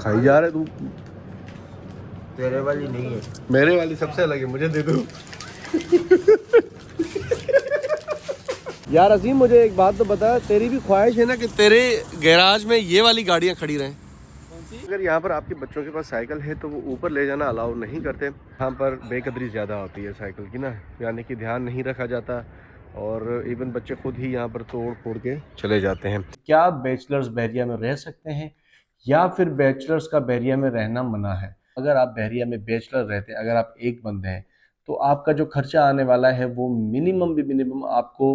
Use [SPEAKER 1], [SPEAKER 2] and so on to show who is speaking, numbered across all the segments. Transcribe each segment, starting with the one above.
[SPEAKER 1] खाई जा रहे तू।
[SPEAKER 2] तेरे वाली नहीं है,
[SPEAKER 1] मेरे वाली सबसे अलग है, मुझे दे दो। यार अजीम, मुझे एक बात तो बता, तेरी भी ख्वाहिश है ना कि तेरे गैराज में ये वाली गाड़ियाँ खड़ी रहें? अगर यहाँ पर आपके बच्चों के पास साइकिल है तो वो ऊपर ले जाना अलाउ नहीं करते। यहाँ पर बेकदरी ज़्यादा होती है साइकिल की ना, यानी कि ध्यान नहीं रखा जाता और इवन बच्चे खुद ही यहाँ पर तोड़ फोड़ के चले जाते हैं। क्या बैचलर्स बहरिया में रह सकते हैं या फिर बैचलर्स का बहरिया में रहना मना है? अगर आप बहरिया में बैचलर रहते हैं, अगर आप एक बंदे हैं, तो आपका जो खर्चा आने वाला है वो मिनिमम भी मिनिमम आपको।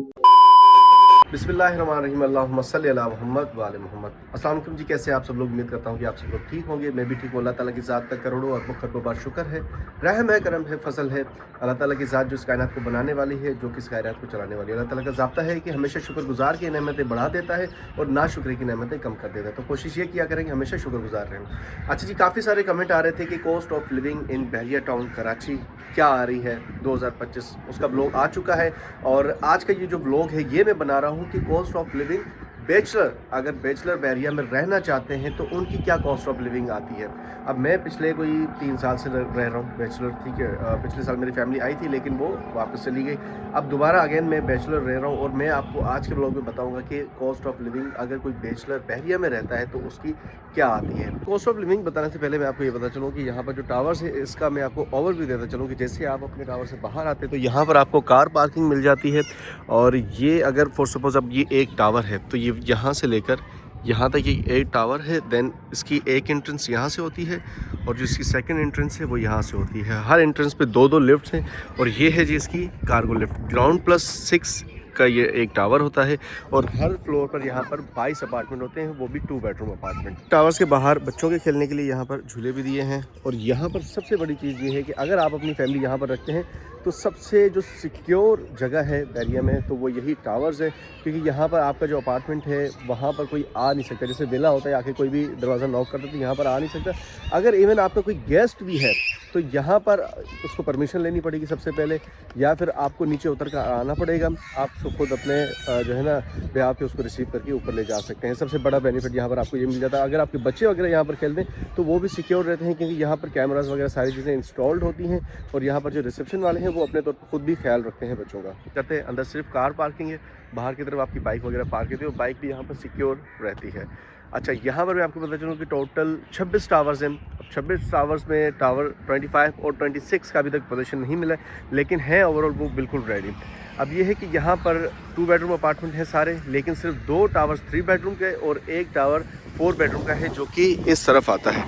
[SPEAKER 1] बिस्मिल्लाहिर्रहमानिर्रहीम, अल्लाहुम्मा सल्ली अला मुहम्मद व आले मुहम्मद। अस्सलाम वालेकुम जी, कैसे आप सब लोग? उम्मीद करता हूँ कि आप सब लोग ठीक होंगे। मैं भी ठीक हूँ। अल्लाह ताला की ज़ात का करोड़ों और मुखर शुक्र है, रहम है, करम है, फजल है। अल्लाह ताला की ज़ात जो इस कायनात को बनाने वाली है, जो कि इस कायनात को चलाने वाली है। अल्लाह ताला का ज़ाब्ता है कि हमेशा शुक्रगुजार की नेमतें बढ़ा देता है और ना शुक्र की नेमतें कम कर देता है। तो कोशिश ये किया करें कि हमेशा शुक्रगुजार रहें। अच्छा जी, काफ़ी सारे कमेंट आ रहे थे कि cost of living in Bahria town Karachi क्या आ रही है 2025, उसका ब्लॉग आ चुका है। और आज का ये जो ब्लॉग है ये मैं बना रहा हूँ कि कॉस्ट ऑफ लिविंग बैचलर, अगर बैचलर बहरिया में रहना चाहते हैं तो उनकी क्या कॉस्ट ऑफ लिविंग आती है। अब मैं पिछले कोई 3 साल से रह रहा हूँ बैचलर, ठीक है। पिछले साल मेरी फैमिली आई थी लेकिन वो वापस चली गई। अब दोबारा अगेन मैं बैचलर रह रहा हूँ और मैं आपको आज के ब्लॉग में बताऊंगा कि कॉस्ट ऑफ लिविंग अगर कोई बैचलर बहरिया में रहता है तो उसकी क्या आती है। कॉस्ट ऑफ लिविंग बताने से पहले मैं आपको ये बता चलूँ कि यहाँ पर जो टावर्स है इसका मैं आपको ओवरव्यू देता चलूँ कि जैसे आप अपने टावर से बाहर आते हैं तो यहाँ पर आपको कार पार्किंग मिल जाती है। और ये अगर फॉर सपोज अब ये एक टावर है तो ये यहाँ से लेकर यहाँ तक ये एक टावर है, देन इसकी एक एंट्रेंस यहाँ से होती है और जो इसकी सेकंड एंट्रेंस है वो यहाँ से होती है। हर एंट्रेंस पे दो दो लिफ्ट्स हैं और ये है जी इसकी कार्गो लिफ्ट। ग्राउंड+6 का ये एक टावर होता है और हर फ्लोर पर यहाँ पर 22 अपार्टमेंट होते हैं, वो भी 2 बेडरूम अपार्टमेंट। टावर्स के बाहर बच्चों के खेलने के लिए यहाँ पर झूले भी दिए हैं। और यहाँ पर सबसे बड़ी चीज़ ये है कि अगर आप अपनी फैमिली यहाँ पर रखते हैं तो सबसे जो सिक्योर जगह है बहरिया में तो वो यही टावर्स है, क्योंकि यहाँ पर आपका जो अपार्टमेंट है वहाँ पर कोई आ नहीं सकता। जैसे विला होता है, आके कोई भी दरवाज़ा नॉक करता है तो यहाँ पर आ नहीं सकता। अगर इवन आपका कोई गेस्ट भी है तो यहाँ पर उसको परमिशन लेनी पड़ेगी सबसे पहले, या फिर आपको नीचे उतर कर आना पड़ेगा। आप खुद अपने जो है ना ब्याह पे उसको रिसीव करके ऊपर ले जा सकते हैं। सबसे बड़ा बेनिफिट यहाँ पर आपको ये मिल जाता है। अगर आपके बच्चे वगैरह यहाँ पर खेलते हैं तो वो भी सिक्योर रहते हैं, क्योंकि यहाँ पर कैमराज वगैरह सारी चीज़ें इंस्टॉल्ड होती हैं और यहाँ पर जो रिसेप्शन वाले हैं वो अपने तौर पर खुद भी ख्याल रखते हैं बच्चों का। कहते हैं अंदर सिर्फ कार पार्किंग है, बाहर की तरफ आपकी बाइक वगैरह पार्क होती है और बाइक भी यहाँ पर सिक्योर रहती है। अच्छा, यहाँ पर मैं आपको बता चलूँ कि टोटल 26 टावर्स हैं। अब 26 टावर्स में टावर 25 और 26 का अभी तक पोजीशन नहीं मिला है, लेकिन है ओवरऑल वो बिल्कुल रेडी। अब ये है कि यहाँ पर 2 बेडरूम अपार्टमेंट हैं सारे, लेकिन सिर्फ 2 टावर्स 3 बेडरूम के और 1 टावर 4 बेडरूम का है, जो कि इस तरफ आता है,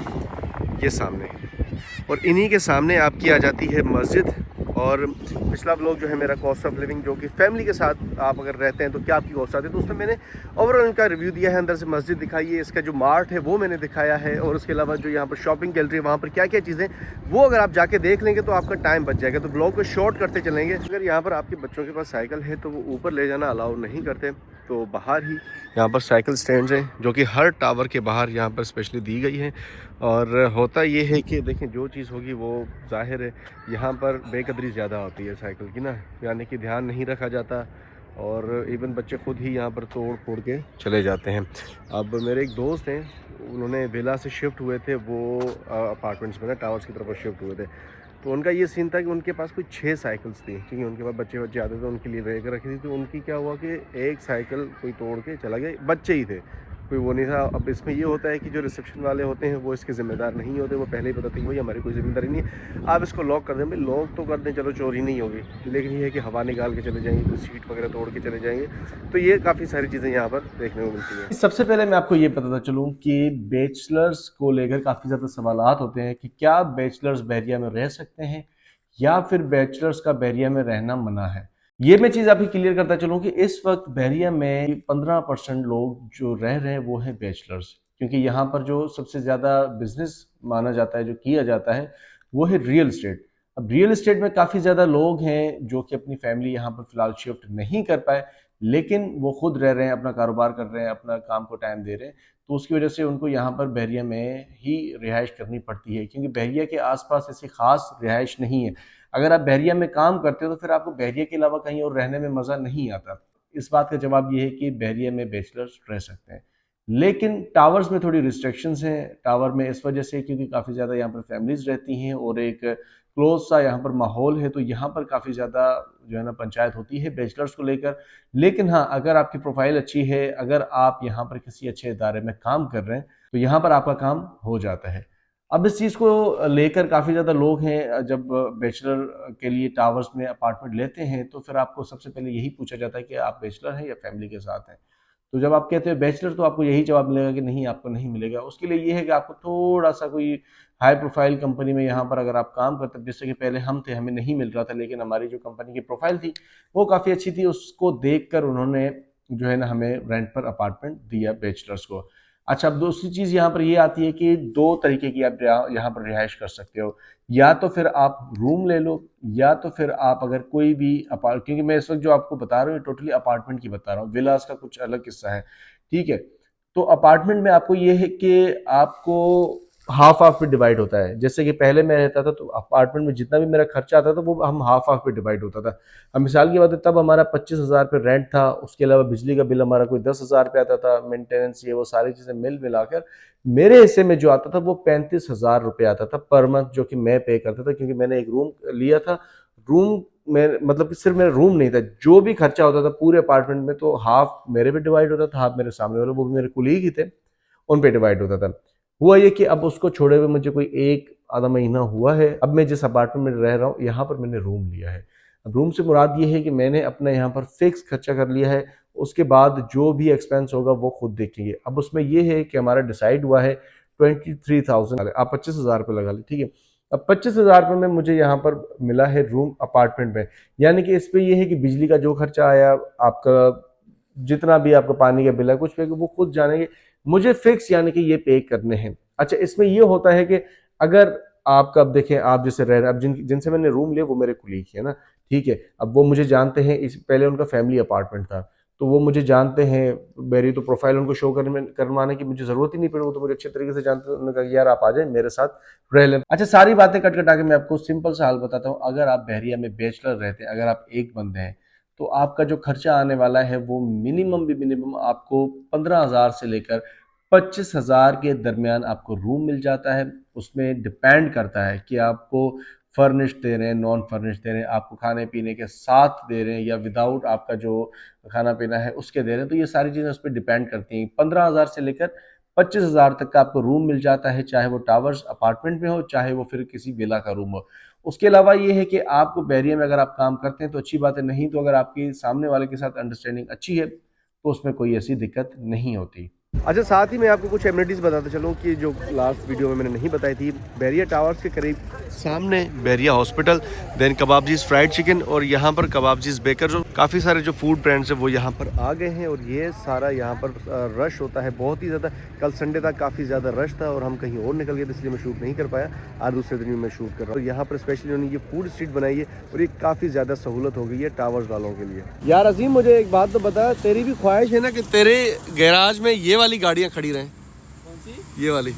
[SPEAKER 1] ये सामने। और इन्हीं के सामने आपकी आ जाती है मस्जिद। और पिछला ब्लॉग जो है मेरा कॉस्ट ऑफ लिविंग, जो कि फैमिली के साथ आप अगर रहते हैं तो क्या आपकी कॉस्ट आती है, तो उसमें मैंने ओवरऑल इनका रिव्यू दिया है। अंदर से मस्जिद दिखाई है, इसका जो मार्ट है वो मैंने दिखाया है, और उसके अलावा जो यहाँ पर शॉपिंग गैलरी है वहाँ पर क्या क्या चीज़ें वो अगर आप जाके देख लेंगे तो आपका टाइम बच जाएगा। तो ब्लॉग को शॉर्ट करते चलेंगे। अगर यहाँ पर आपके बच्चों के पास साइकिल है तो वो ऊपर ले जाना अलाउ नहीं करते, तो बाहर ही यहाँ पर साइकिल स्टैंड्स हैं जो कि हर टावर के बाहर यहाँ पर स्पेशली दी गई हैं। और होता ये है कि देखें, जो चीज़ होगी वो जाहिर है यहाँ पर बेकदरी ज़्यादा होती है साइकिल की ना, यानी कि ध्यान नहीं रखा जाता और इवन बच्चे खुद ही यहाँ पर तोड़ फोड़ के चले जाते हैं। अब मेरे एक दोस्त हैं, उन्होंने विला से शिफ्ट हुए थे, वो अपार्टमेंट्स में ना टावर्स की तरफ शिफ्ट हुए थे। तो उनका ये सीन था कि उनके पास कोई 6 साइकिल्स थी, क्योंकि उनके पास बच्चे आते थे, उनके लिए लेकर रखी थी। तो उनकी क्या हुआ कि एक साइकिल कोई तोड़ के चला गया, बच्चे ही थे, कोई वो नहीं था। अब इसमें ये होता है कि जो रिसेप्शन वाले होते हैं वो इसके ज़िम्मेदार नहीं होते, वो पहले ही बताते हैं कि भाई हमारी कोई ज़िम्मेदारी नहीं है, आप इसको लॉक कर दें। भाई लॉक तो कर दें, चलो चोरी नहीं होगी, लेकिन ये है कि हवा निकाल के चले जाएंगे, कोई सीट वगैरह तोड़ के चले जाएंगे। तो ये काफ़ी सारी चीज़ें यहाँ पर देखने को मिलती हैं। सबसे पहले मैं आपको ये बताता चलूँ कि बैचलर्स को लेकर काफ़ी ज़्यादा सवालात होते हैं कि क्या बैचलर्स बहरिया में रह सकते हैं या फिर बैचलर्स का बहरिया में रहना मना है। ये मैं चीज़ अभी क्लियर करता चलूँ कि इस वक्त बहरिया में 15% लोग जो रह रहे हैं वो हैं बैचलर्स, क्योंकि यहाँ पर जो सबसे ज़्यादा बिजनेस माना जाता है, जो किया जाता है, वो है रियल इस्टेट। अब रियल इस्टेट में काफ़ी ज़्यादा लोग हैं जो कि अपनी फैमिली यहाँ पर फिलहाल शिफ्ट नहीं कर पाए, लेकिन वो खुद रह रहे हैं, अपना कारोबार कर रहे हैं, अपना काम को टाइम दे रहे हैं। तो उसकी वजह से उनको यहाँ पर बहरिया में ही रिहाइश करनी पड़ती है, क्योंकि बहरिया के आसपास ऐसी खास रिहाइश नहीं है। अगर आप बहरिया में काम करते हो तो फिर आपको बहरिया के अलावा कहीं और रहने में मज़ा नहीं आता। इस बात का जवाब ये है कि बहरिया में बैचलर्स रह सकते हैं। लेकिन टावर्स में थोड़ी रिस्ट्रिक्शंस हैं टावर में इस वजह से, क्योंकि काफ़ी ज़्यादा यहाँ पर फैमिलीज रहती हैं और एक क्लोज सा यहाँ पर माहौल है, तो यहाँ पर काफ़ी ज़्यादा जो है ना पंचायत होती है बैचलर्स को लेकर। लेकिन हाँ, अगर आपकी प्रोफाइल अच्छी है, अगर आप यहाँ पर किसी अच्छे इदारे में काम कर रहे हैं, तो यहाँ पर आपका काम हो जाता है। अब इस चीज़ को लेकर काफ़ी ज़्यादा लोग हैं, जब बैचलर के लिए टावर्स में अपार्टमेंट लेते हैं तो फिर आपको सबसे पहले यही पूछा जाता है कि आप बैचलर हैं या फैमिली के साथ हैं। तो जब आप कहते हो बैचलर, तो आपको यही जवाब मिलेगा कि नहीं, आपको नहीं मिलेगा। उसके लिए ये है कि आपको थोड़ा सा कोई हाई प्रोफाइल कंपनी में यहाँ पर अगर आप काम करते, जैसे कि पहले हम थे, हमें नहीं मिल रहा था, लेकिन हमारी जो कंपनी की प्रोफाइल थी वो काफ़ी अच्छी थी, उसको देख कर उन्होंने जो है ना हमें रेंट पर अपार्टमेंट दिया बैचलर्स को। अच्छा, अब दूसरी चीज़ यहाँ पर ये आती है कि दो तरीके की आप यहाँ पर रिहाइश कर सकते हो। या तो फिर आप रूम ले लो, या तो फिर आप अगर कोई भी क्योंकि मैं इस वक्त जो आपको बता रहा हूँ टोटली अपार्टमेंट की बता रहा हूँ, विलास का कुछ अलग किस्सा है, ठीक है। तो अपार्टमेंट में आपको ये है कि आपको हाफ हाफ पे डिवाइड होता है। जैसे कि पहले मैं रहता था तो अपार्टमेंट में जितना भी मेरा खर्चा आता था वो हम हाफ हाफ पे डिवाइड होता था। अब मिसाल की बात है, तब हमारा 25,000 पे रेंट था, उसके अलावा बिजली का बिल हमारा कोई 10,000 पे आता था, मेंटेनेंस ये वो सारी चीज़ें मिल मिलाकर मेरे हिस्से में जो आता था वो 35,000 रुपये आता था पर मंथ, जो कि मैं पे करता था, क्योंकि मैंने एक रूम लिया था। रूम में मतलब कि सिर्फ मेरा रूम नहीं था, जो भी खर्चा होता था पूरे अपार्टमेंट में, तो हाफ मेरे पे डिवाइड होता था, हाफ मेरे सामने वाले, वो भी मेरे कुलीग ही थे, उन पे डिवाइड होता था। हुआ ये कि अब उसको छोड़े हुए मुझे कोई एक आधा महीना हुआ है, अब मैं जिस अपार्टमेंट में रह रहा हूँ यहाँ पर मैंने रूम लिया है। अब रूम से मुराद ये है कि मैंने अपना यहाँ पर फिक्स खर्चा कर लिया है, उसके बाद जो भी एक्सपेंस होगा वो खुद देखेंगे। अब उसमें ये है कि हमारा डिसाइड हुआ है 23,000, आप 25,000 रुपये लगा लें, ठीक है। अब 25,000 रुपये में मुझे यहाँ पर मिला है रूम अपार्टमेंट में, यानी कि इस पर यह है कि बिजली का जो खर्चा आया, आपका जितना भी आपका पानी का बिल है, कुछ पे वो खुद जानेंगे, मुझे फिक्स यानी कि ये पे करने हैं। अच्छा, इसमें ये होता है कि अगर आपका, अब देखें आप जैसे रह रहे, अब जिनसे मैंने रूम लिया वो मेरे कुलीग है ना, ठीक है। अब वो मुझे जानते हैं, इस पहले उनका फैमिली अपार्टमेंट था, तो वो मुझे जानते हैं, मेरी तो प्रोफाइल उनको शो करवाने की मुझे ज़रूरत ही नहीं पड़ी, वो तो मुझे अच्छे तरीके से जानते हैं। उन्होंने कहा कि यार आप आ जाए मेरे साथ रह लें। अच्छा, सारी बातें कट कटा के मैं आपको सिंपल सा हाल बताता हूँ। अगर आप बहरिया में बैचलर रहते हैं, अगर आप एक बंदे हैं, तो आपका जो खर्चा आने वाला है वो मिनिमम आपको 15,000 से लेकर 25,000 के दरमियान आपको रूम मिल जाता है। उसमें डिपेंड करता है कि आपको फर्निश्ड दे रहे हैं, नॉन फर्निश्ड दे रहे हैं, आपको खाने पीने के साथ दे रहे हैं या विदाउट आपका जो खाना पीना है उसके दे रहे हैं, तो ये सारी चीज़ें उस पर डिपेंड करती हैं। 15,000 से लेकर 25,000 तक का आपको रूम मिल जाता है, चाहे वो टावर्स अपार्टमेंट में हो, चाहे वो फिर किसी विला का रूम हो। उसके अलावा ये है कि आपको बैरियर में अगर आप काम करते हैं तो अच्छी बात है, नहीं तो अगर आपकी सामने वाले के साथ अंडरस्टैंडिंग अच्छी है तो उसमें कोई ऐसी दिक्कत नहीं होती। अच्छा, साथ ही मैं आपको कुछ एमिनिटीज़ बताता चलूँ कि जो लास्ट वीडियो में मैंने नहीं बताई थी। बैरिया टावर्स के करीब सामने बैरिया hospital, then Kababjees fried chicken, और यहाँ पर कबाबजीज बेकर, जो काफ़ी सारे जो फूड ब्रांड्स हैं वो यहाँ पर आ गए हैं। और ये सारा यहाँ पर रश होता है बहुत ही ज़्यादा। कल संडे था, काफ़ी ज़्यादा रश था और हम कहीं और निकल गए, इसलिए मैं शूट नहीं कर पाया। आज दूसरे दिन भी मैं शूट कर रहा हूँ। तो यहाँ पर स्पेशली उन्होंने ये फूड स्ट्रीट बनाई है और ये काफ़ी ज़्यादा सहूलत हो गई है टावर्स वालों के लिए। यार अजीम, मुझे एक बात तो बता, तेरी भी ख्वाहिश है ना कि तेरे गैराज में ये वाली गाड़ियाँ खड़ी रहें? कौन सी? ये वाली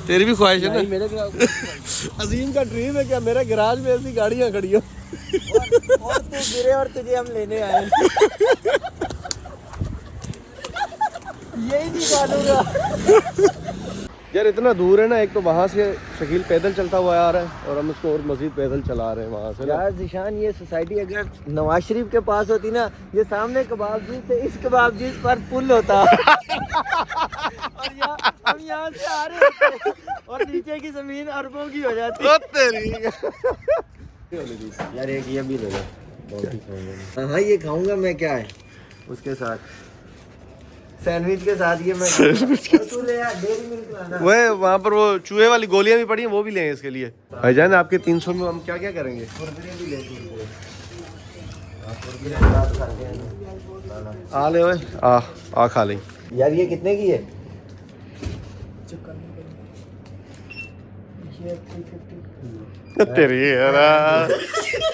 [SPEAKER 1] तेरी भी ख्वाहिश है ना? मेरे अजीम का ड्रीम है क्या मेरे गैराज में ऐसी गाड़ियाँ खड़ी हो
[SPEAKER 2] और तू गिरे और तुझे हम लेने आए। यही नहीं मालूंगा
[SPEAKER 1] यार। इतना दूर है ना, एक तो वहाँ से शकील पैदल चलता हुआ आ रहा है और हम उसको और मजीद पैदल चला रहे हैं वहाँ से।
[SPEAKER 2] यार जिशान, ये सोसाइटी अगर नवाज शरीफ के पास होती ना, ये सामने कबाबजी से इस कबाबजी पर पुल होता और हम यहाँ से आ रहे होते और नीचे की जमीन अरबों की हो जाती। यार एक ये भी ले लो। हाँ, ये खाऊंगा मैं, क्या है उसके साथ, सैंडविच के साथ ये मैं तू ले यार, डेयरी मिल्क लाना।
[SPEAKER 1] वह वहाँ पर वो चूहे वाली गोलियाँ भी पड़ी हैं, वो भी लें इसके लिए। भाईजान, आपके 300 में हम क्या क्या करेंगे?
[SPEAKER 2] कुरकुरे भी ले
[SPEAKER 1] आ ले ओए, आ खा लें।
[SPEAKER 2] यार। ये कितने की है?
[SPEAKER 1] तेरी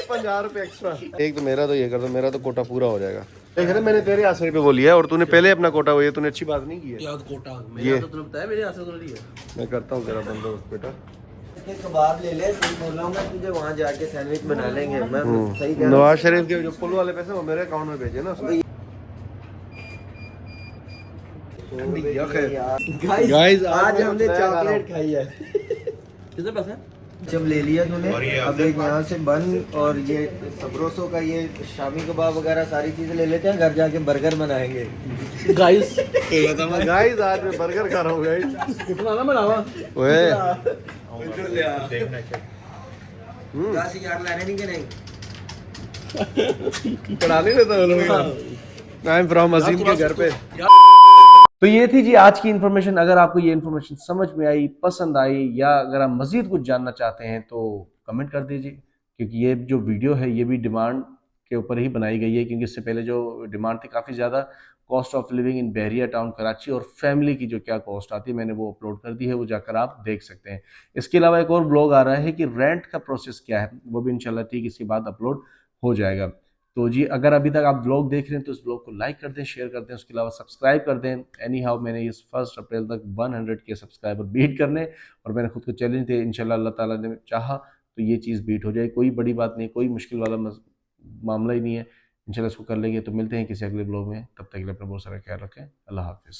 [SPEAKER 1] 50 रुपये एक्स्ट्रा। एक तो मेरा तो ये कर दो, मेरा तो कोटा पूरा हो जाएगा। देख रहे, मैंने तेरे आसरे पे वो लिया है और तूने पहले अपना कोटा, वो ये तूने अच्छी बात नहीं की है। याद कोटा ये तो तूने बताया, मेरे आसरे तो नहीं है। मैं करता हूँ तेरा बंदोबस्त बेटा।
[SPEAKER 2] कबाब ले ले, तुम बोल रहा हूँ मैं तुझे, वहाँ जाके सैंडविच बना लेंगे। मैं सही कह रहा हूँ।
[SPEAKER 1] नवाज शरीफ के जो पुल वाले पैसे वो मेरे अकाउंट में भेजे ना।
[SPEAKER 2] गाइस आज हमने चॉकलेट खाई है।
[SPEAKER 3] कितने पैसे?
[SPEAKER 2] जब ले लिया तूने, अब एक यहाँ से बन और ये सबरोसो का ये शामी कबाब वगैरह सारी चीजें ले लेते हैं, घर जाके बर्गर बनाएंगे।
[SPEAKER 3] गाइस
[SPEAKER 1] गाइस आज मैं बर्गर खा रहा हूँ गाइस।
[SPEAKER 3] कितना ना बनावा?
[SPEAKER 1] ओए
[SPEAKER 2] यार लाने नहीं के नहीं
[SPEAKER 1] चढ़ा नहीं लेता वो लोग। आई एम फ्रॉम अजीम के घर पे। तो ये थी जी आज की इन्फॉर्मेशन। अगर आपको ये इन्फॉर्मेशन समझ में आई, पसंद आई, या अगर आप मजीद कुछ जानना चाहते हैं तो कमेंट कर दीजिए, क्योंकि ये जो वीडियो है ये भी डिमांड के ऊपर ही बनाई गई है, क्योंकि इससे पहले जो डिमांड थी काफ़ी ज़्यादा, cost of living in Bahria town Karachi और फैमिली की जो क्या कॉस्ट आती है, मैंने वो अपलोड कर दी है, वो जाकर आप देख सकते हैं। इसके अलावा एक और ब्लॉग आ रहा है कि रेंट का प्रोसेस क्या है, वो भी इंशाल्लाह ठीक इसके बाद अपलोड हो जाएगा। तो जी अगर अभी तक आप ब्लॉग देख रहे हैं तो इस ब्लॉग को लाइक कर दें, शेयर कर दें, उसके अलावा सब्सक्राइब कर दें। एनी हाउ मैंने इस 1 अप्रैल तक 100 के सब्सक्राइबर बीट करने, और मैंने खुद को चैलेंज दिया, इंशाल्लाह अल्लाह ताला ने चाहा तो ये चीज़ बीट हो जाए। कोई बड़ी बात नहीं, कोई मुश्किल वाला मामला ही नहीं है, इंशाल्लाह इसको कर लेंगे। तो मिलते हैं किसी अगले ब्लॉग में, तब तक के लिए अपना बहुत सारा ख्याल रखें। अल्लाह हाफिज़।